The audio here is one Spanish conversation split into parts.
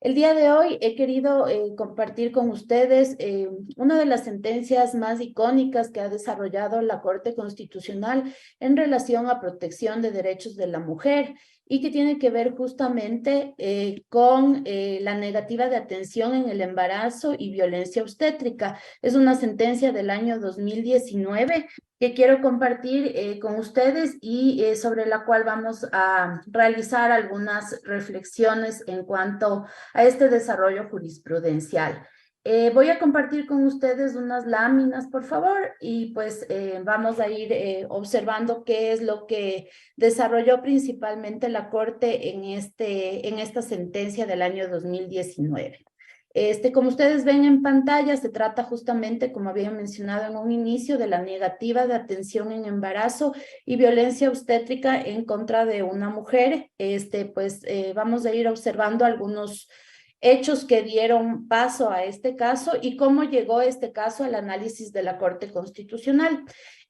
El día de hoy he querido compartir con ustedes una de las sentencias más icónicas que ha desarrollado la Corte Constitucional en relación a protección de derechos de la mujer y que tiene que ver justamente con la negativa de atención en el embarazo y violencia obstétrica. Es una sentencia del año 2019 que quiero compartir con ustedes y sobre la cual vamos a realizar algunas reflexiones en cuanto a este desarrollo jurisprudencial. Voy a compartir con ustedes unas láminas, por favor, y pues vamos a ir observando qué es lo que desarrolló principalmente la Corte en esta sentencia del año 2019. Como ustedes ven en pantalla, se trata justamente, como había mencionado en un inicio, de la negativa de atención en embarazo y violencia obstétrica en contra de una mujer. Vamos a ir observando algunos hechos que dieron paso a este caso y cómo llegó este caso al análisis de la Corte Constitucional.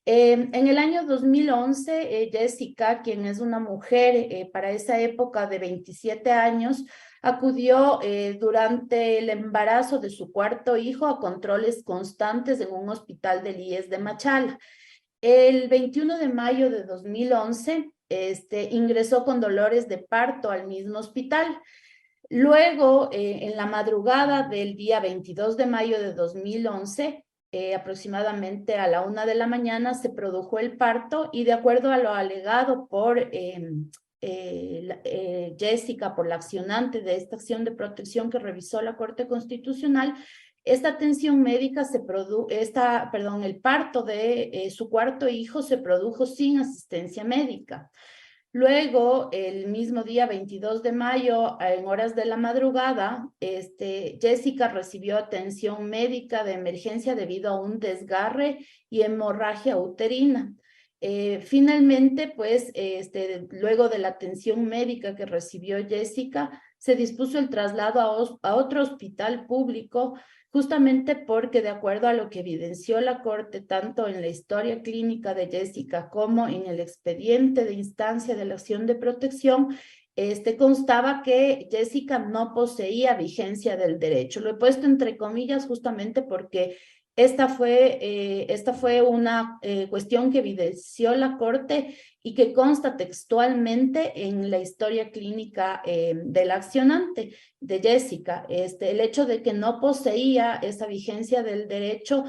En el año 2011, Jessica, quien es una mujer para esa época de 27 años, acudió durante el embarazo de su cuarto hijo a controles constantes en un hospital del IES de Machala. El 21 de mayo de 2011, ingresó con dolores de parto al mismo hospital. Luego, en la madrugada del día 22 de mayo de 2011, aproximadamente a la 1 de la mañana, se produjo el parto y de acuerdo a lo alegado por Jessica, por la accionante de esta acción de protección que revisó la Corte Constitucional, esta atención médica el parto de su cuarto hijo se produjo sin asistencia médica. Luego, el mismo día 22 de mayo, en horas de la madrugada, Jessica recibió atención médica de emergencia debido a un desgarre y hemorragia uterina. Finalmente, pues, luego de la atención médica que recibió Jessica, se dispuso el traslado a otro hospital público, justamente porque, de acuerdo a lo que evidenció la Corte, tanto en la historia clínica de Jessica como en el expediente de instancia de la acción de protección, constaba que Jessica no poseía vigencia del derecho. Lo he puesto entre comillas justamente porque esta fue una cuestión que evidenció la Corte y que consta textualmente en la historia clínica del accionante de Jessica. El hecho de que no poseía esa vigencia del derecho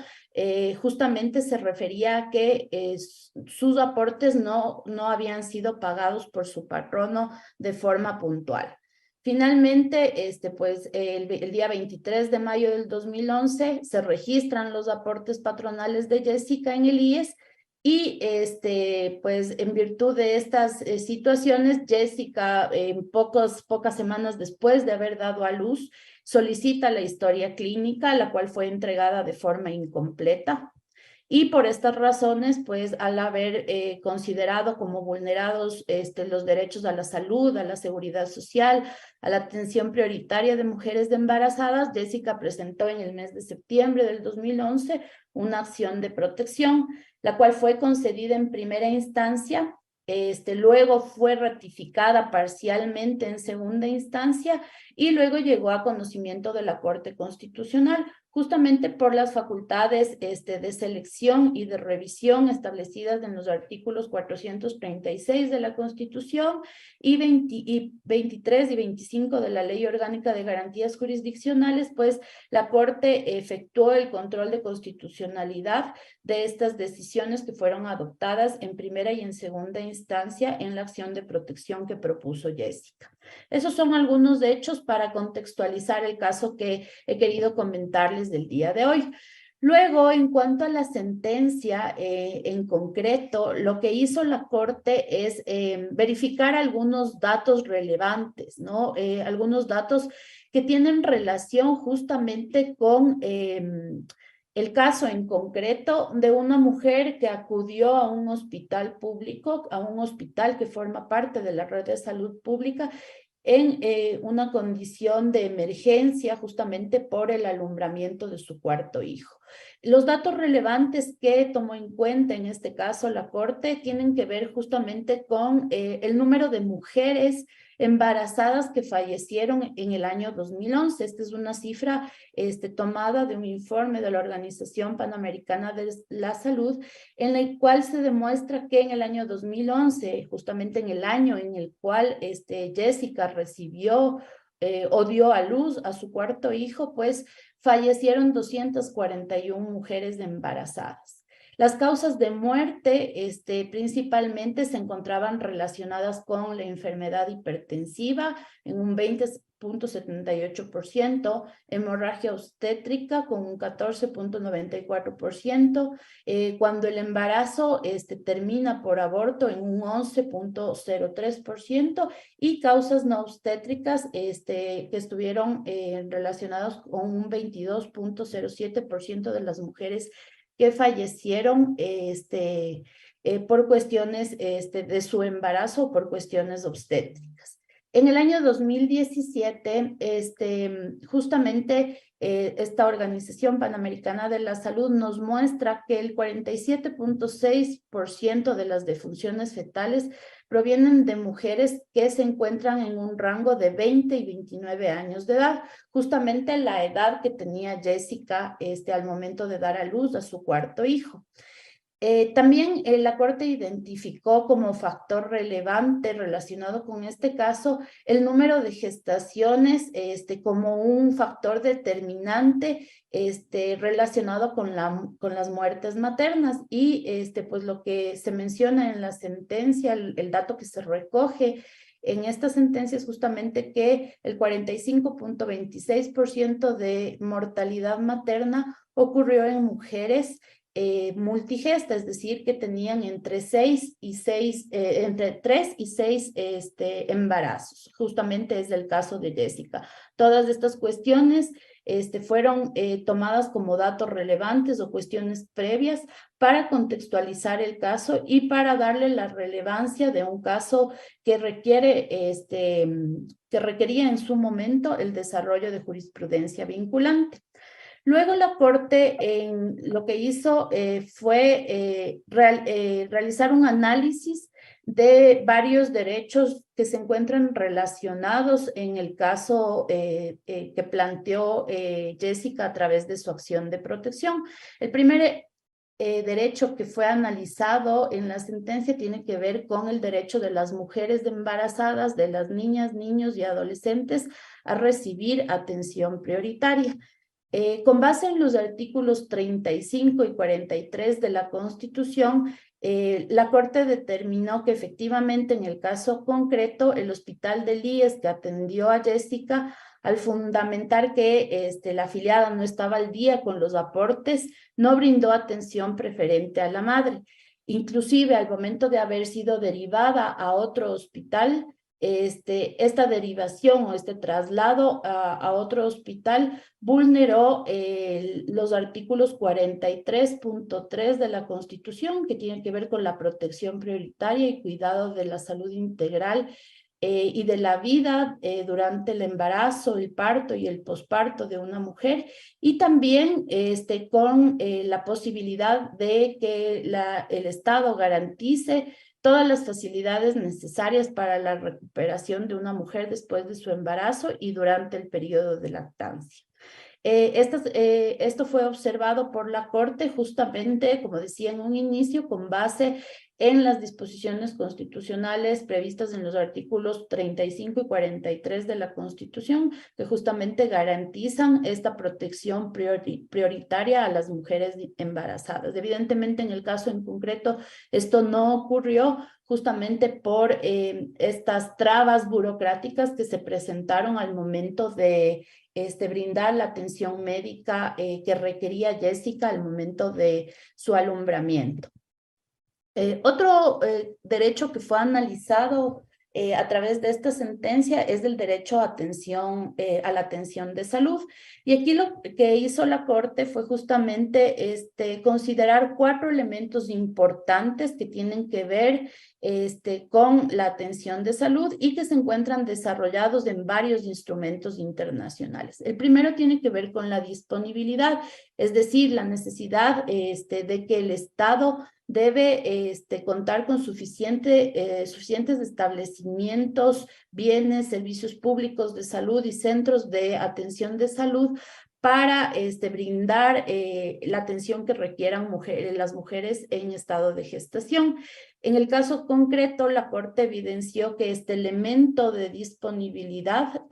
justamente se refería a que sus aportes no habían sido pagados por su patrono de forma puntual. Finalmente, el día 23 de mayo del 2011 se registran los aportes patronales de Jessica en el IES y pues en virtud de estas situaciones, Jessica, pocas semanas después de haber dado a luz, solicita la historia clínica, la cual fue entregada de forma incompleta. Y por estas razones, pues al haber considerado como vulnerados los derechos a la salud, a la seguridad social, a la atención prioritaria de mujeres embarazadas, Jessica presentó en el mes de septiembre del 2011 una acción de protección, la cual fue concedida en primera instancia. Luego fue ratificada parcialmente en segunda instancia y luego llegó a conocimiento de la Corte Constitucional, justamente por las facultades de selección y de revisión establecidas en los artículos 436 de la Constitución y 23 y 25 de la Ley Orgánica de Garantías Jurisdiccionales, pues la Corte efectuó el control de constitucionalidad de estas decisiones que fueron adoptadas en primera y en segunda instancia en la acción de protección que propuso Jessica. Esos son algunos hechos para contextualizar el caso que he querido comentarles del día de hoy. Luego, en cuanto a la sentencia en concreto, lo que hizo la Corte es verificar algunos datos relevantes, ¿no? Algunos datos que tienen relación justamente con el caso en concreto de una mujer que acudió a un hospital público, a un hospital que forma parte de la red de salud pública, en una condición de emergencia justamente por el alumbramiento de su cuarto hijo. Los datos relevantes que tomó en cuenta en este caso la Corte tienen que ver justamente con el número de mujeres embarazadas que fallecieron en el año 2011. Esta es una cifra tomada de un informe de la Organización Panamericana de la Salud, en el cual se demuestra que en el año 2011, justamente en el año en el cual Jessica recibió o dio a luz a su cuarto hijo, pues fallecieron 241 mujeres embarazadas. Las causas de muerte principalmente se encontraban relacionadas con la enfermedad hipertensiva en un 20.78%, hemorragia obstétrica con un 14.94%, cuando el embarazo termina por aborto en un 11.03% y causas no obstétricas que estuvieron relacionadas con un 22.07% de las mujeres que fallecieron por cuestiones de su embarazo o por cuestiones obstétricas. En el año 2017, justamente esta Organización Panamericana de la Salud nos muestra que el 47.6% de las defunciones fetales provienen de mujeres que se encuentran en un rango de 20 y 29 años de edad, justamente la edad que tenía Jessica al momento de dar a luz a su cuarto hijo. También la Corte identificó como factor relevante relacionado con este caso el número de gestaciones como un factor determinante relacionado con las muertes maternas y pues lo que se menciona en la sentencia, el dato que se recoge en esta sentencia es justamente que el 45.26% de mortalidad materna ocurrió en mujeres multigesta, es decir, que tenían entre 3 y 6 embarazos. Justamente es el caso de Jessica. Todas estas cuestiones fueron tomadas como datos relevantes o cuestiones previas para contextualizar el caso y para darle la relevancia de un caso que requería en su momento el desarrollo de jurisprudencia vinculante. Luego la Corte lo que hizo fue realizar un análisis de varios derechos que se encuentran relacionados en el caso que planteó Jessica a través de su acción de protección. El primer derecho que fue analizado en la sentencia tiene que ver con el derecho de las mujeres embarazadas, de las niñas, niños y adolescentes a recibir atención prioritaria. Con base en los artículos 35 y 43 de la Constitución, la Corte determinó que efectivamente en el caso concreto, el Hospital del IES que atendió a Jessica, al fundamentar que la afiliada no estaba al día con los aportes, no brindó atención preferente a la madre. Inclusive al momento de haber sido derivada a otro hospital, esta derivación o este traslado a otro hospital vulneró los artículos 43.3 de la Constitución, que tienen que ver con la protección prioritaria y cuidado de la salud integral y de la vida durante el embarazo, el parto y el posparto de una mujer, y también con la posibilidad de que el Estado garantice todas las facilidades necesarias para la recuperación de una mujer después de su embarazo y durante el periodo de lactancia. Esto fue observado por la Corte justamente, como decía en un inicio, con base en las disposiciones constitucionales previstas en los artículos 35 y 43 de la Constitución, que justamente garantizan esta protección prioritaria a las mujeres embarazadas. Evidentemente, en el caso en concreto, esto no ocurrió justamente por estas trabas burocráticas que se presentaron al momento de brindar la atención médica que requería Jessica al momento de su alumbramiento. Otro derecho que fue analizado a través de esta sentencia es del derecho a a la atención de salud. Y aquí lo que hizo la Corte fue justamente considerar 4 elementos importantes que tienen que ver con la atención de salud y que se encuentran desarrollados en varios instrumentos internacionales. El primero tiene que ver con la disponibilidad, es decir, la necesidad de que el Estado debe contar con suficientes establecimientos, bienes, servicios públicos de salud y centros de atención de salud para brindar la atención que requieran las mujeres en estado de gestación. En el caso concreto, la Corte evidenció que este elemento de disponibilidad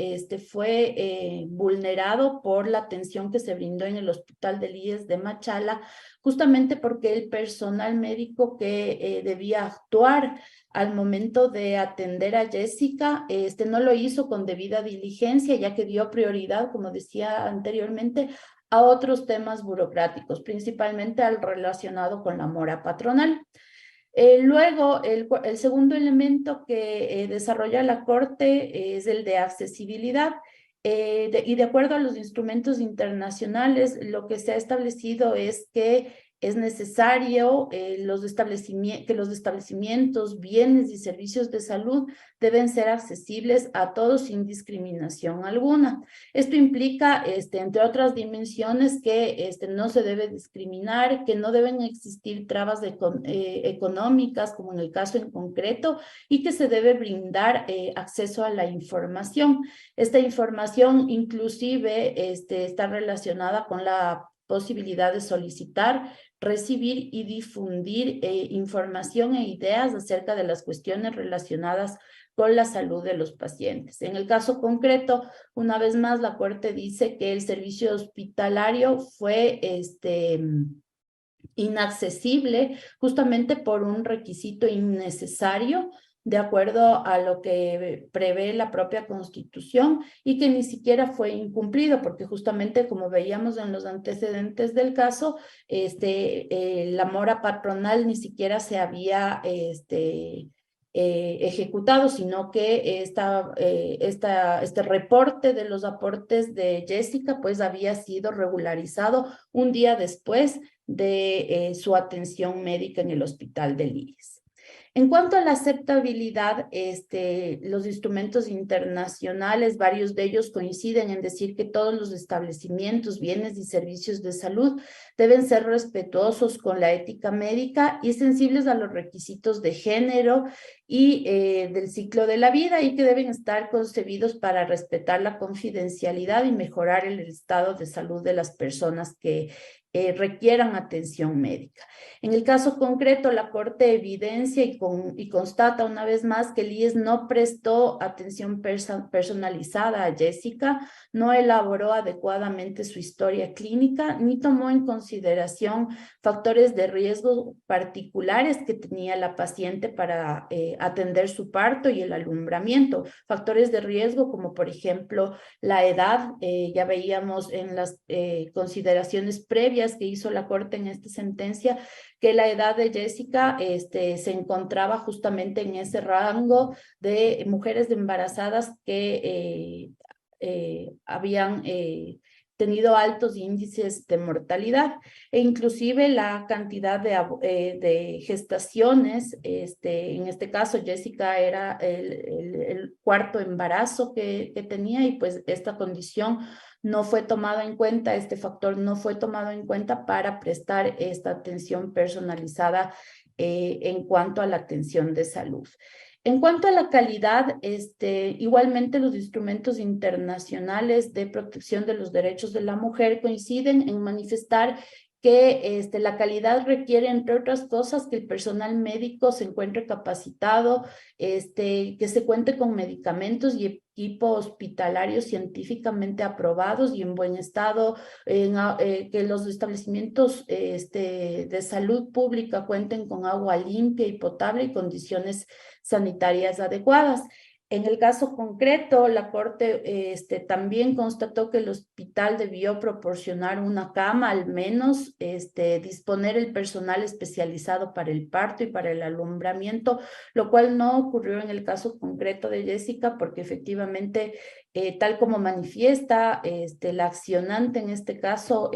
fue vulnerado por la atención que se brindó en el Hospital del IES de Machala, justamente porque el personal médico que debía actuar al momento de atender a Jessica, no lo hizo con debida diligencia, ya que dio prioridad, como decía anteriormente, a otros temas burocráticos, principalmente al relacionado con la mora patronal. Luego, el segundo elemento que desarrolla la Corte es el de accesibilidad. Y de acuerdo a los instrumentos internacionales, lo que se ha establecido es que es necesario que los establecimientos, bienes y servicios de salud deben ser accesibles a todos sin discriminación alguna. Esto implica, entre otras dimensiones, que no se debe discriminar, que no deben existir trabas económicas, como en el caso en concreto, y que se debe brindar acceso a la información. Esta información inclusive está relacionada con la posibilidad de solicitar, recibir y difundir información e ideas acerca de las cuestiones relacionadas con la salud de los pacientes. En el caso concreto, una vez más, la Corte dice que el servicio hospitalario fue inaccesible justamente por un requisito innecesario de acuerdo a lo que prevé la propia Constitución y que ni siquiera fue incumplido, porque justamente como veíamos en los antecedentes del caso, la mora patronal ni siquiera se había ejecutado, sino que este reporte de los aportes de Jessica pues había sido regularizado un día después de su atención médica en el hospital del IES. En cuanto a la aceptabilidad, los instrumentos internacionales, varios de ellos coinciden en decir que todos los establecimientos, bienes y servicios de salud deben ser respetuosos con la ética médica y sensibles a los requisitos de género y del ciclo de la vida y que deben estar concebidos para respetar la confidencialidad y mejorar el estado de salud de las personas que requieran atención médica. En el caso concreto, la Corte evidencia y constata una vez más que el IES no prestó atención personalizada a Jessica, no elaboró adecuadamente su historia clínica, ni tomó en consideración factores de riesgo particulares que tenía la paciente para atender su parto y el alumbramiento. Factores de riesgo como, por ejemplo, la edad. Ya veíamos en las consideraciones previas que hizo la Corte en esta sentencia que la edad de Jessica se encontraba justamente en ese rango de mujeres embarazadas que habían tenido altos índices de mortalidad e inclusive la cantidad de gestaciones, en este caso Jessica era el cuarto embarazo que tenía y pues esta condición no fue tomado en cuenta, este factor no fue tomado en cuenta para prestar esta atención personalizada en cuanto a la atención de salud. En cuanto a la calidad, igualmente los instrumentos internacionales de protección de los derechos de la mujer coinciden en manifestar que la calidad requiere, entre otras cosas, que el personal médico se encuentre capacitado, que se cuente con medicamentos y equipo hospitalario científicamente aprobados y en buen estado, que los establecimientos de salud pública cuenten con agua limpia y potable y condiciones sanitarias adecuadas. En el caso concreto, la Corte también constató que el hospital debió proporcionar una cama, al menos disponer el personal especializado para el parto y para el alumbramiento, lo cual no ocurrió en el caso concreto de Jessica, porque efectivamente, tal como manifiesta la accionante en este caso,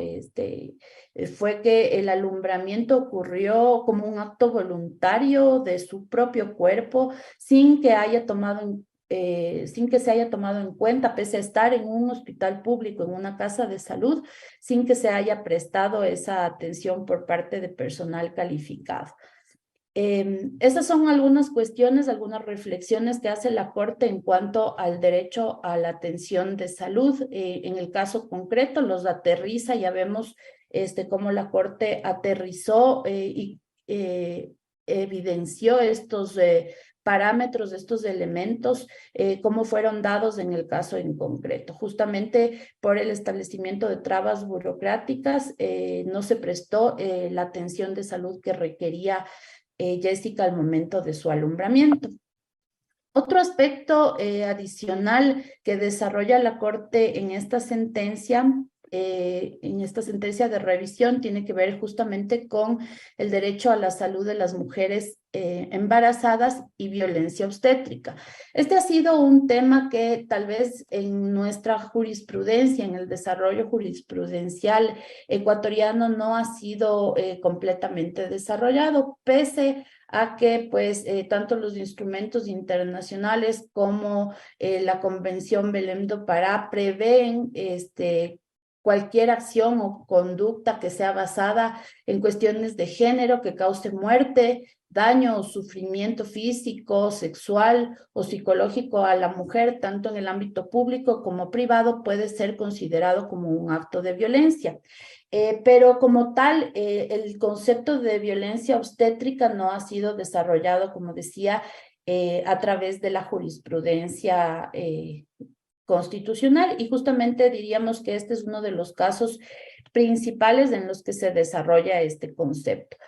fue que el alumbramiento ocurrió como un acto voluntario de su propio cuerpo, sin que sin que se haya tomado en cuenta, pese a estar en un hospital público, en una casa de salud, sin que se haya prestado esa atención por parte de personal calificado. Esas son algunas cuestiones, algunas reflexiones que hace la Corte en cuanto al derecho a la atención de salud. En el caso concreto, los aterriza, ya vemos cómo la Corte aterrizó y evidenció estos parámetros, estos elementos, cómo fueron dados en el caso en concreto. Justamente por el establecimiento de trabas burocráticas, no se prestó la atención de salud que requería Jessica al momento de su alumbramiento. Otro aspecto adicional que desarrolla la Corte en esta sentencia de revisión, tiene que ver justamente con el derecho a la salud de las mujeres embarazadas y violencia obstétrica. Este ha sido un tema que tal vez en nuestra jurisprudencia, en el desarrollo jurisprudencial ecuatoriano, no ha sido completamente desarrollado, pese a que pues tanto los instrumentos internacionales como la Convención Belém do Pará prevén cualquier acción o conducta que sea basada en cuestiones de género que cause muerte, daño o sufrimiento físico, sexual o psicológico a la mujer, tanto en el ámbito público como privado, puede ser considerado como un acto de violencia. Pero como tal, el concepto de violencia obstétrica no ha sido desarrollado, como decía, a través de la jurisprudencia constitucional, y justamente diríamos que este es uno de los casos principales en los que se desarrolla este concepto.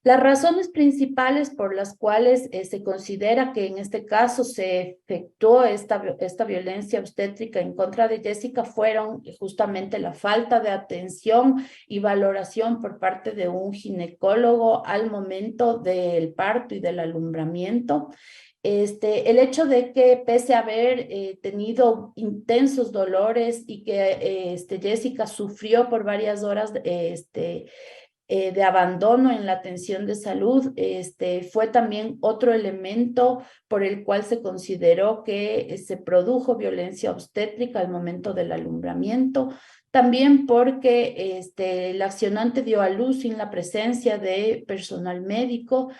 Las razones principales por las cuales se considera que en este caso se efectuó esta violencia obstétrica en contra de Jessica fueron justamente la falta de atención y valoración por parte de un ginecólogo al momento del parto y del alumbramiento. El hecho de que pese a haber tenido intensos dolores y que Jessica sufrió por varias horas de abandono en la atención de salud, fue también otro elemento por el cual se consideró que se produjo violencia obstétrica al momento del alumbramiento. También porque el accionante dio a luz sin la presencia de personal médico,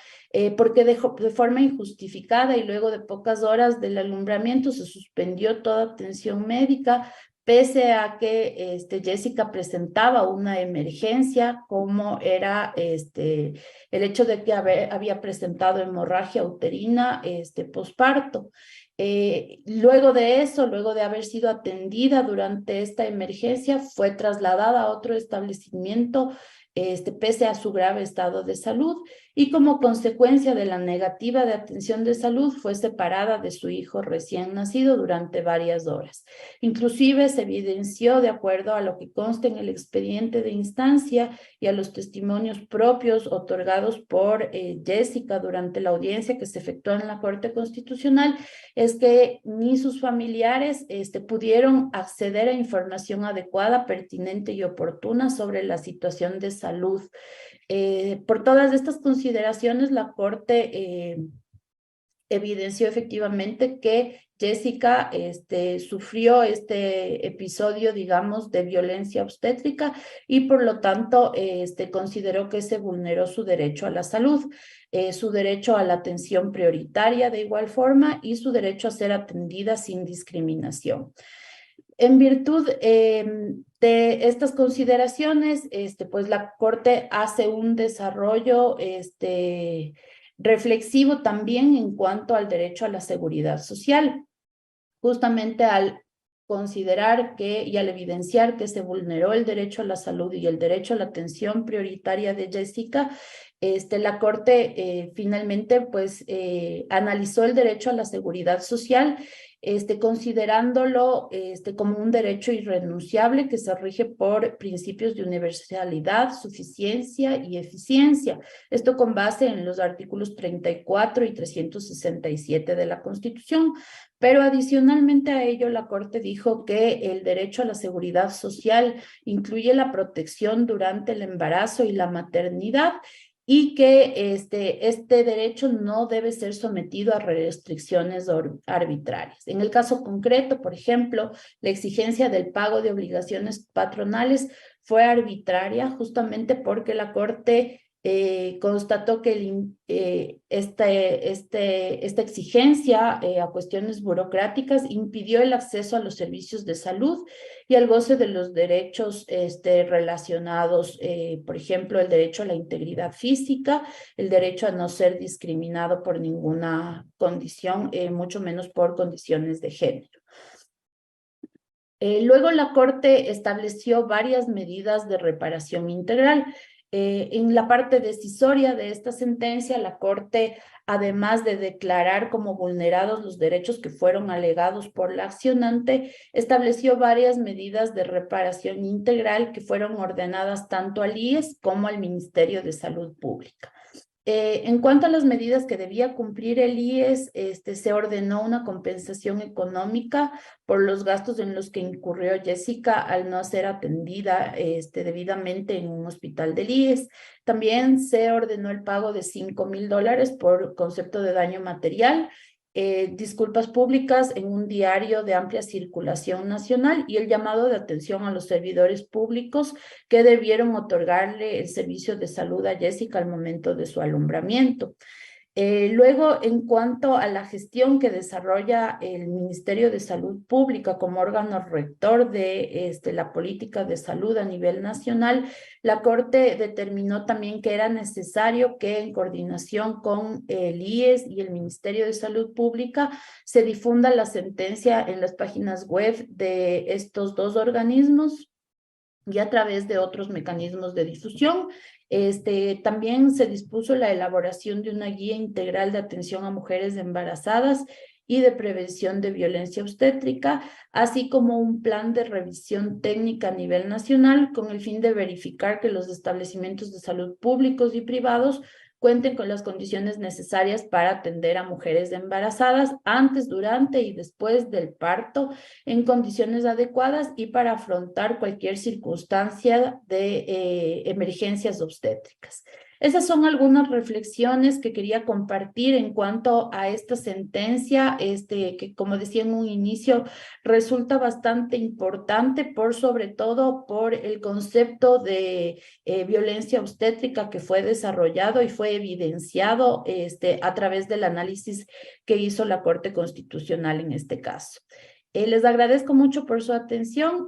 porque de forma injustificada y luego de pocas horas del alumbramiento se suspendió toda atención médica, pese a que Jessica presentaba una emergencia, como era el hecho de que había presentado hemorragia uterina posparto. Luego de eso, luego de haber sido atendida durante esta emergencia, fue trasladada a otro establecimiento, pese a su grave estado de salud, y como consecuencia de la negativa de atención de salud, fue separada de su hijo recién nacido durante varias horas. Inclusive se evidenció, de acuerdo a lo que consta en el expediente de instancia y a los testimonios propios otorgados por Jessica durante la audiencia que se efectuó en la Corte Constitucional, es que ni sus familiares pudieron acceder a información adecuada, pertinente y oportuna sobre la situación de salud. Por todas estas consideraciones, la Corte evidenció efectivamente que Jessica sufrió este episodio, digamos, de violencia obstétrica, y por lo tanto consideró que se vulneró su derecho a la salud, su derecho a la atención prioritaria de igual forma, y su derecho a ser atendida sin discriminación. En virtud de estas consideraciones, pues la Corte hace un desarrollo reflexivo también en cuanto al derecho a la seguridad social, justamente al considerar que y al evidenciar que se vulneró el derecho a la salud y el derecho a la atención prioritaria de Jessica, la Corte finalmente pues analizó el derecho a la seguridad social, considerándolo como un derecho irrenunciable que se rige por principios de universalidad, suficiencia y eficiencia. Esto con base en los artículos 34 y 367 de la Constitución. Pero adicionalmente a ello, la Corte dijo que el derecho a la seguridad social incluye la protección durante el embarazo y la maternidad y que este derecho no debe ser sometido a restricciones arbitrarias. En el caso concreto, por ejemplo, la exigencia del pago de obligaciones patronales fue arbitraria justamente porque la Corte constató que esta exigencia a cuestiones burocráticas impidió el acceso a los servicios de salud y al goce de los derechos relacionados, por ejemplo, el derecho a la integridad física, el derecho a no ser discriminado por ninguna condición, mucho menos por condiciones de género. Luego la Corte estableció varias medidas de reparación integral. En la parte decisoria de esta sentencia, la Corte, además de declarar como vulnerados los derechos que fueron alegados por la accionante, estableció varias medidas de reparación integral que fueron ordenadas tanto al IES como al Ministerio de Salud Pública. En cuanto a las medidas que debía cumplir el IES, se ordenó una compensación económica por los gastos en los que incurrió Jessica al no ser atendida debidamente en un hospital del IES. También se ordenó el pago de $5,000 por concepto de daño material, disculpas públicas en un diario de amplia circulación nacional y el llamado de atención a los servidores públicos que debieron otorgarle el servicio de salud a Jessica al momento de su alumbramiento. Luego, en cuanto a la gestión que desarrolla el Ministerio de Salud Pública como órgano rector de la política de salud a nivel nacional, la Corte determinó también que era necesario que en coordinación con el IES y el Ministerio de Salud Pública se difunda la sentencia en las páginas web de estos dos organismos y a través de otros mecanismos de difusión. También se dispuso la elaboración de una guía integral de atención a mujeres embarazadas y de prevención de violencia obstétrica, así como un plan de revisión técnica a nivel nacional con el fin de verificar que los establecimientos de salud públicos y privados cuenten con las condiciones necesarias para atender a mujeres embarazadas antes, durante y después del parto en condiciones adecuadas y para afrontar cualquier circunstancia de emergencias obstétricas. Esas son algunas reflexiones que quería compartir en cuanto a esta sentencia, que como decía en un inicio, resulta bastante importante sobre todo por el concepto de violencia obstétrica que fue desarrollado y fue evidenciado a través del análisis que hizo la Corte Constitucional en este caso. Les agradezco mucho por su atención.